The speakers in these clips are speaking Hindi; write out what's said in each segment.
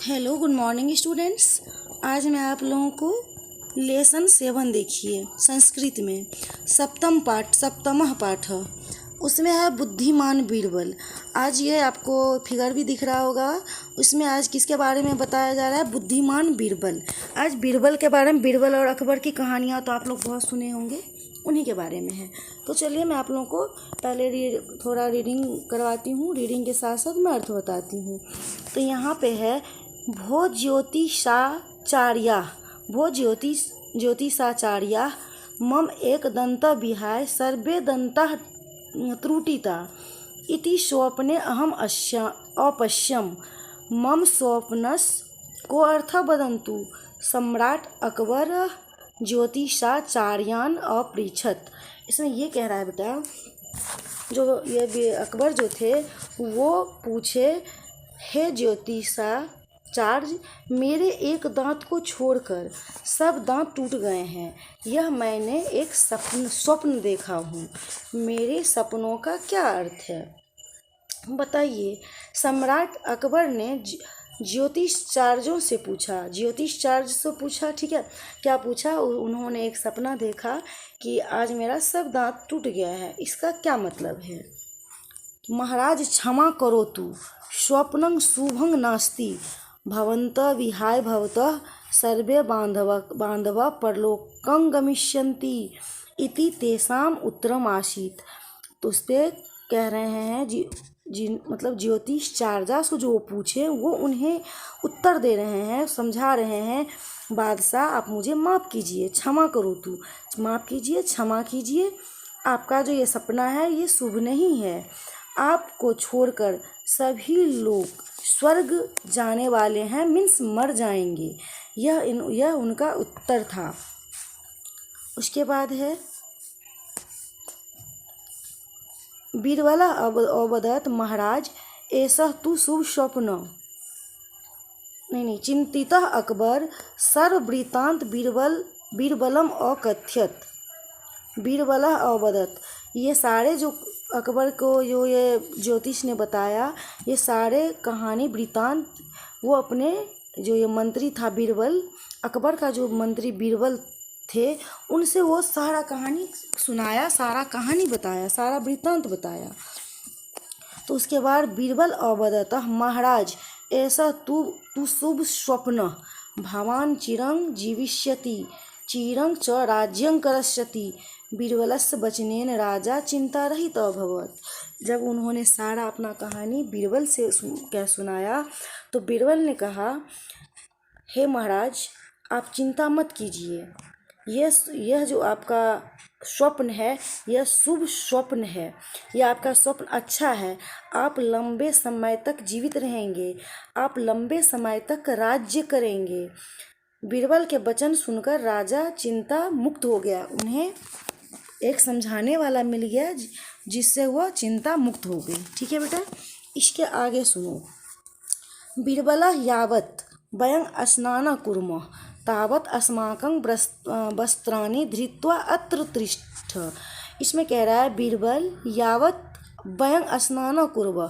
Hello good morning students. आज मैं आप लोगों को लेसन 7 देखिए संस्कृत में सप्तमः पाठ उसमें है बुद्धिमान बीरबल। आज ये आपको फिगर भी दिख रहा होगा। उसमें आज किसके बारे में बताया जा रहा है? बुद्धिमान बीरबल। आज बीरबल के बारे में, बीरबल और अकबर की कहानियाँ तो आप लोग बहुत सुने होंगे, उन्हीं के बारे में है। तो चलिए मैं आप लोगों को पहले थोड़ा रीडिंग करवाती हूँ। रीडिंग के साथ साथ मैं अर्थ बताती हूँ। तो यहाँ पे है भो ज्योतिषाचार्या मम एक दंत विहाय सर्वे दंता त्रुटिता इति स्वप्ने अहम अपश्यम मम स्वप्नस को अर्थ वदन्तु। सम्राट अकबर ज्योतिषाचार्यान अपृच्छत। इसमें ये कह रहा है बेटा, जो ये अकबर जो थे वो पूछे, हे ज्योतिषाचार्य, मेरे एक दांत को छोड़कर सब दांत टूट गए हैं। यह मैंने एक स्वप्न देखा हूँ। मेरे सपनों का क्या अर्थ है, बताइए। सम्राट अकबर ने ज्योतिषाचार्यों से पूछा, ठीक है। क्या पूछा? उन्होंने एक सपना देखा कि आज मेरा सब दांत टूट गया है। इसका क्या मतलब है? महाराज क्षमा करो तु स्वप्नं शुभं नास्ति भवन्त विहाय भवतः सर्वे बांधवा परलोकं गमिष्यन्ति इति तेषाम उत्तरम आसीत। तो उस पर कह रहे हैं मतलब ज्योतिषाचार्य से जो पूछे वो उन्हें उत्तर दे रहे हैं, समझा रहे हैं। बादशाह, आप मुझे माफ़ कीजिए, क्षमा करो तू, माफ़ कीजिए, क्षमा कीजिए। आपका जो ये सपना है ये शुभ नहीं है। आपको छोड़कर सभी लोग स्वर्ग जाने वाले हैं, मीन्स मर जाएंगे। यह उनका उत्तर था। उसके बाद है बीरबल अवदत महाराज ऐसा तू शुभ स्वप्न नहीं चिंतितः अकबर सर्ववृत्तांत बीरबलम अकथ्यत। बीरबल अवदत, ये सारे जो अकबर को जो ये ज्योतिष ने बताया, ये सारे कहानी वृत्तांत वो अपने जो ये मंत्री था बीरबल, अकबर का जो मंत्री बीरबल थे, उनसे वो सारा कहानी सुनाया, सारा कहानी बताया, सारा वृत्तांत बताया। तो उसके बाद बीरबल अवदत महाराज ऐसा तू शुभ स्वप्न भवान चिरं जीविष्यति चिरं च राज्यं करष्यति। बीरबलस्य वचनेन राजा चिंता रहित अभवत। जब उन्होंने सारा अपना कहानी बीरबल से क्या सुनाया, तो बीरबल ने कहा, हे महाराज, आप चिंता मत कीजिए। यह जो आपका स्वप्न है यह शुभ स्वप्न है। यह आपका स्वप्न अच्छा है। आप लंबे समय तक जीवित रहेंगे, आप लंबे समय तक राज्य करेंगे। बीरबल के वचन सुनकर राजा चिंता मुक्त हो गया। उन्हें एक समझाने वाला मिल गया जिससे वह चिंता मुक्त हो गई। ठीक है बेटा, इसके आगे सुनो। बीरबल यावत् वयं स्नान कुर्मः तावत् अस्माकं वस्त्राणि धृत्वा अत्र तिष्ठ। इसमें कह रहा है बीरबल यावत् वयं स्नान कुर्मः,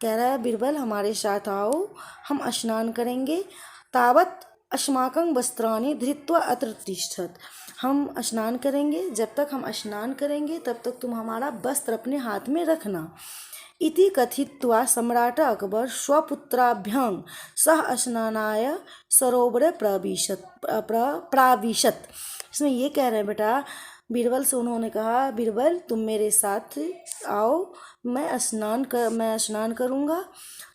कह रहा है बीरबल हमारे साथ आओ, हम स्नान करेंगे। तावत् अस्माकं वस्त्राणि धृत्वा अत्र तिष्ठत, हम स्नान करेंगे, जब तक हम स्नान करेंगे तब तक तुम हमारा वस्त्र अपने हाथ में रखना। इति कथित्वा सम्राट अकबर स्वपुत्राभ्यां सह स्नानाय सरोवरे प्राविशत। इसमें ये कह रहे हैं बेटा, बीरबल से उन्होंने कहा, बीरबल तुम मेरे साथ आओ, मैं स्नान करूँगा,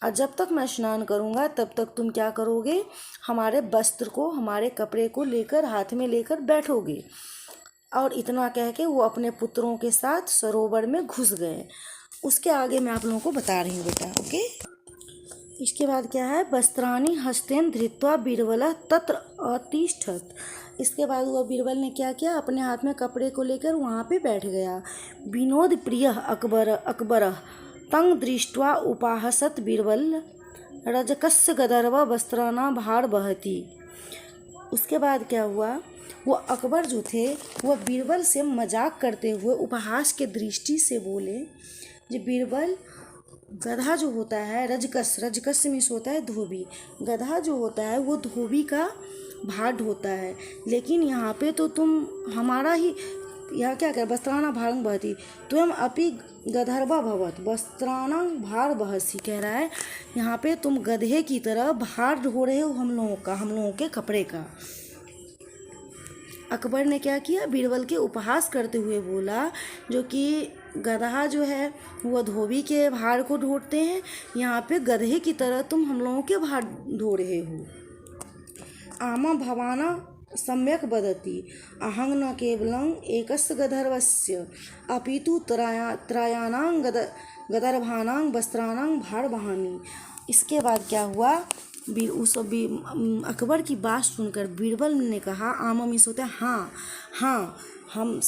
और जब तक मैं स्नान करूँगा तब तक तुम क्या करोगे, हमारे वस्त्र को, हमारे कपड़े को लेकर, हाथ में लेकर बैठोगे। और इतना कह के वो अपने पुत्रों के साथ सरोवर में घुस गए। उसके आगे मैं आप लोगों को बता रही हूँ बेटा, ओके। इसके बाद क्या है, वस्त्राणि हस्तेन धृत्वा बीरबल तत्र अतिष्ठत। इसके बाद वह बीरबल ने क्या किया, अपने हाथ में कपड़े को लेकर वहाँ पे बैठ गया। विनोद प्रिय अकबर तंग दृष्ट्वा उपाहसत बीरबल रजकस्य गदर्व वस्त्राना भार बहती। उसके बाद क्या हुआ, वो अकबर जो थे वह बीरबल से मजाक करते हुए उपहास के दृष्टि से बोले, जो बीरबल गधा जो होता है रजकस, रजकस मीन्स होता है धोबी। गधा जो होता है वो धोबी का भाट होता है। लेकिन यहाँ पे तो तुम हमारा ही, यहाँ क्या कह वस्त्राणां भारं वहति त्वं अपि गधर्वा भवत् वस्त्राणां भार वहसि, कह रहा है यहाँ पे तुम गधे की तरह भार ढो रहे हो हम लोगों का, हम लोगों के कपड़े का। अकबर ने क्या किया, बीरबल के उपहास करते हुए बोला जो कि गधा जो है वो धोबी के भार को ढोते हैं, यहाँ पे गधे की तरह तुम हम लोगों के भार ढो रहे हो। आमा भवाना सम्यक वदति अहं न केवलं एकस्य गधर्वस्य अपितु त्रयाणां गदर्भाणां वस्त्राणां भार वहामि। इसके बाद क्या हुआ, अकबर की बात सुनकर बीरबल ने कहा, आमा मीन्स होता है हाँ, हाँ हम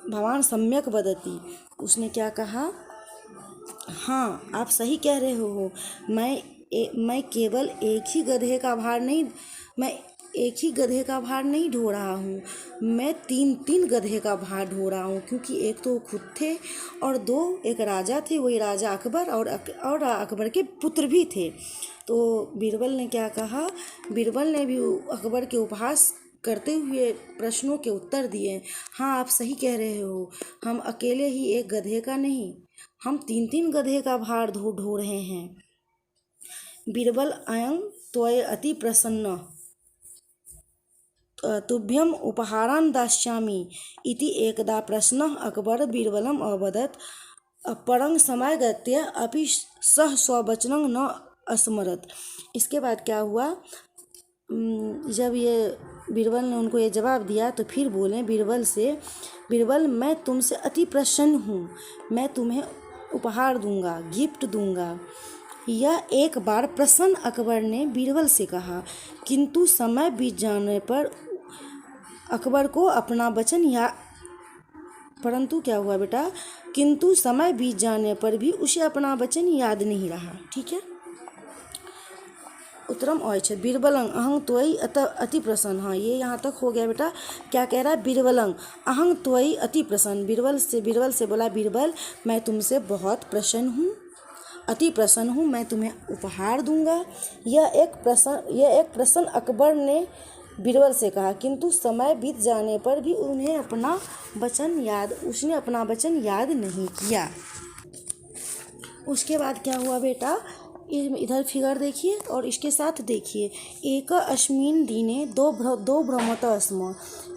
भगवान सम्यक वदति, उसने क्या कहा, हाँ आप सही कह रहे हो, मैं केवल एक ही गधे का भार नहीं, मैं एक ही गधे का भार नहीं ढो रहा हूँ, मैं तीन गधे का भार ढो रहा हूँ, क्योंकि एक तो खुद थे और दो एक राजा थे, वही राजा अकबर और अकबर के पुत्र भी थे। तो बीरबल ने क्या कहा, बीरबल ने भी अकबर के उपहास करते हुए प्रश्नों के उत्तर दिए। हाँ आप सही कह रहे हो, हम अकेले ही एक गधे का नहीं, हम तीन गधे का भार ढो रहे हैं। बीरबल अयं त्वय अति प्रसन्न तुभ्यम उपहारान् दास्यामि इति एकदा प्रश्नः अकबर बीरबलम् अवदत् परं समयगत्य अपि सः स्ववचनं न अस्मरत्। इसके बाद क्या हुआ, जब ये बीरबल ने उनको ये जवाब दिया तो फिर बोले बीरबल से, बीरबल मैं तुमसे अति प्रसन्न हूँ, मैं तुम्हें उपहार दूंगा, गिफ्ट दूंगा। यह एक बार प्रसन्न अकबर ने बीरबल से कहा, किंतु समय बीत जाने पर अकबर को अपना वचन परंतु क्या हुआ बेटा, किंतु समय बीत जाने पर भी उसे अपना वचन याद नहीं रहा। ठीक है, उत्तरम औच्छद बीरबलं अहं त्वयि अति प्रसन्न। हाँ ये यहाँ तक हो गया बेटा। क्या कह रहा है, बीरबलं अहं त्वयि अति प्रसन्न। बीरबल से बोला, बीरबल मैं तुमसे बहुत प्रसन्न हूँ, अति प्रसन्न हूँ, मैं तुम्हें उपहार दूंगा। यह एक प्रसन्न अकबर ने बीरबल से कहा, किंतु समय बीत जाने पर भी उसने अपना वचन याद नहीं किया। उसके बाद क्या हुआ बेटा, इधर फिगर देखिए और इसके साथ देखिए। एक अस्मिन् दिने दो भ्रमतः स्म।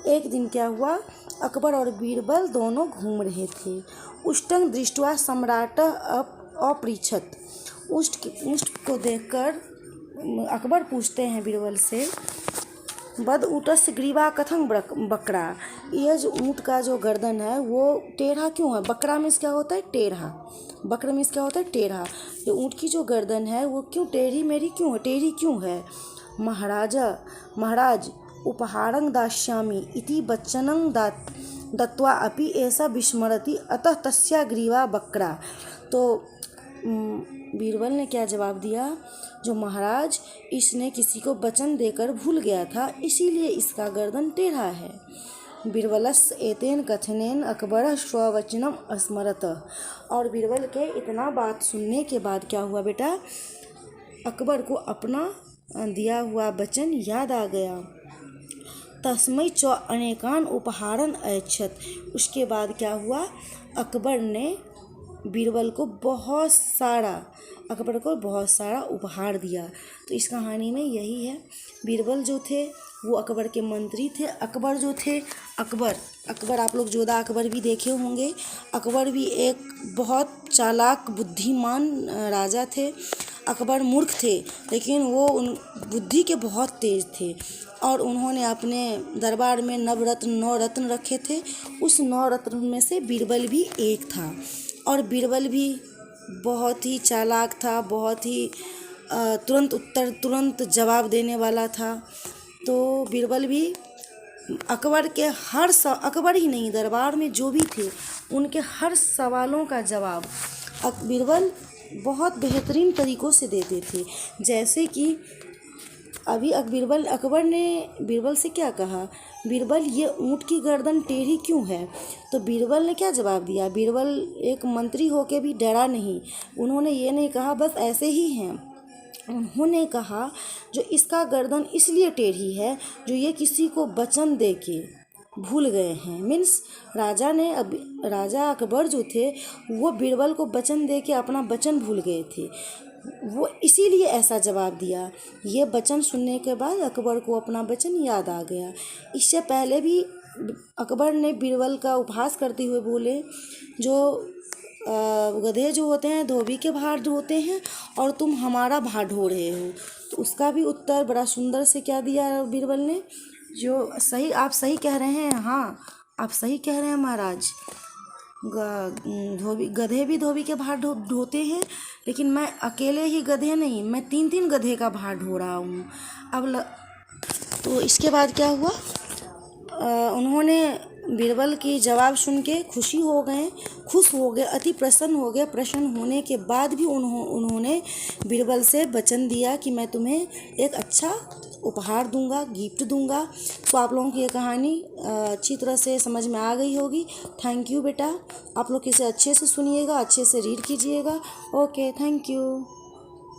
एक दिन क्या हुआ, अकबर और बीरबल दोनों घूम रहे थे। उष्टं दृष्ट्वा सम्राट अपृच्छत्। उष्ट को देखकर अकबर पूछते हैं बीरबल से, बद ऊँटस्य ग्रीवा कथं बकरा। यह जो ऊँट का जो गर्दन है वो टेढ़ा क्यों है। बकरा मीन्स क्या होता है, टेढ़ा। बकरा मीन्स क्या होता है, टेढ़ा। ये ऊँट की जो गर्दन है वो क्यों टेढ़ी क्यों है। महाराज उपहारं दास्यामि इति वचनं दत्वा अपि ऐसा विस्मरति अतः तस्या ग्रीवा बकरा। तो बीरबल ने क्या जवाब दिया, जो महाराज इसने किसी को वचन देकर भूल गया था, इसीलिए इसका गर्दन टेढ़ा है। बीरबलस्य एतेन कथनेन अकबर स्ववचनम अस्मरत। और बीरबल के इतना बात सुनने के बाद क्या हुआ बेटा, अकबर को अपना दिया हुआ वचन याद आ गया। तस्मै च अनेकान उपहारन ऐच्छत्। उसके बाद क्या हुआ, अकबर ने बीरबल को बहुत सारा उपहार दिया। तो इस कहानी में यही है, बीरबल जो थे वो अकबर के मंत्री थे। अकबर जो थे, अकबर आप लोग जोधा अकबर भी देखे होंगे। अकबर भी एक बहुत चालाक बुद्धिमान राजा थे। अकबर मूर्ख थे, लेकिन वो बुद्धि के बहुत तेज थे। और उन्होंने अपने दरबार में 9 रत्न रखे थे। उस 9 रत्न में से बीरबल भी एक था। और बीरबल भी बहुत ही चालाक था, बहुत ही तुरंत जवाब देने वाला था। तो बीरबल भी अकबर ही नहीं, दरबार में जो भी थे उनके हर सवालों का जवाब बीरबल बहुत बेहतरीन तरीक़ों से देते थे। जैसे कि अभी अकबर ने बीरबल से क्या कहा, बीरबल ये ऊँट की गर्दन टेढ़ी क्यों है? तो बीरबल ने क्या जवाब दिया? बीरबल एक मंत्री होके भी डरा नहीं। उन्होंने ये नहीं कहा बस ऐसे ही हैं। उन्होंने कहा जो इसका गर्दन इसलिए टेढ़ी है जो ये किसी को वचन दे के भूल गए हैं। मीन्स राजा अकबर जो थे वो बीरबल को वचन दे के अपना वचन भूल गए थे। वो इसीलिए ऐसा जवाब दिया। ये वचन सुनने के बाद अकबर को अपना वचन याद आ गया। इससे पहले भी अकबर ने बीरबल का उपहास करते हुए बोले जो गधे जो होते हैं धोबी के भार ढोते हैं और तुम हमारा भार ढो रहे हो। तो उसका भी उत्तर बड़ा सुंदर से क्या दिया बीरबल ने, जो सही आप सही कह रहे हैं, हाँ आप सही कह रहे हैं महाराज। गधे भी धोबी के भार ढोते हैं, लेकिन मैं अकेले ही गधे नहीं, मैं 3-3 गधे का भार ढो रहा हूँ। तो इसके बाद क्या हुआ? उन्होंने बीरबल की जवाब सुन के खुश हो गए, अति प्रसन्न हो गए। प्रसन्न होने के बाद भी उन्होंने बीरबल से वचन दिया कि मैं तुम्हें एक अच्छा उपहार दूंगा, गिफ्ट दूंगा। तो आप लोगों की ये कहानी अच्छी तरह से समझ में आ गई होगी। थैंक यू बेटा, आप लोग इसे अच्छे से सुनिएगा, अच्छे से रीड कीजिएगा। Okay, thank you.